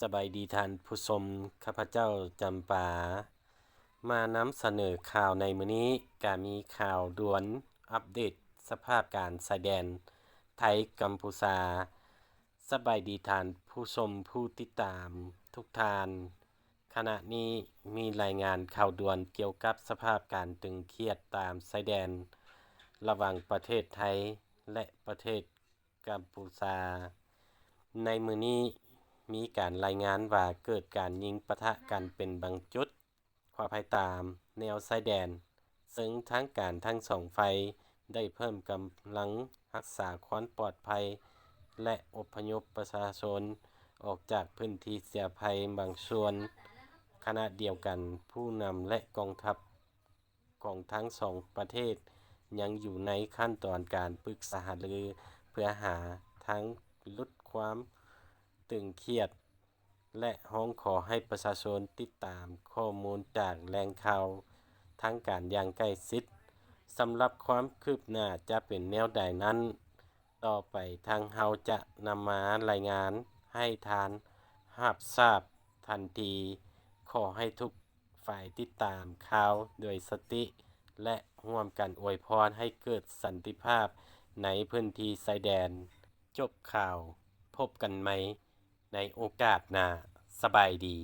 สบายดีท่านผู้ชมข้าพเจ้าจำปามานำเสนอข่าวในมื้อนี้ก็มีข่าวด่วนอัปเดตสภาพการชายแดนไทยกัมพูชาสบายดีท่านผู้ชมผู้ติดตามทุกท่านขณะนี้มีรายงานข่าวด่วนเกี่ยวกับสภาพการตึงเครียดตามชายแดนระหว่างประเทศไทยและประเทศกัมพูชาในมื้อนี้มีการรายงานว่าเกิดการยิงปะทะกันเป็นบางจุดขออภัยตามแนวชายแดนซึ่งทางการทั้งสองฝ่ายได้เพิ่มกำลังรักษาความปลอดภัยและอพยพประชาชนออกจากพื้นที่เสี่ยงภัยบางส่วนขณะเดียวกันผู้นำและกองทัพของทั้งสองประเทศยังอยู่ในขั้นตอนการปรึกษาหารือเพื่อหาทางลดความตึงเครียดและร้องขอให้ประชาชนติดตามข้อมูลจากแหล่งข่าวทางการอย่างใกล้ชิดสำหรับความคืบหน้าจะเป็นแนวใดนั้นต่อไปทางเราจะนำมารายงานให้ทานรับทราบทันทีขอให้ทุกฝ่ายติดตามข่าวด้วยสติและร่วมกันอวยพรให้เกิดสันติภาพในพื้นที่ชายแดนจบข่าวพบกันใหม่ในโอกาสหน้าสบายดี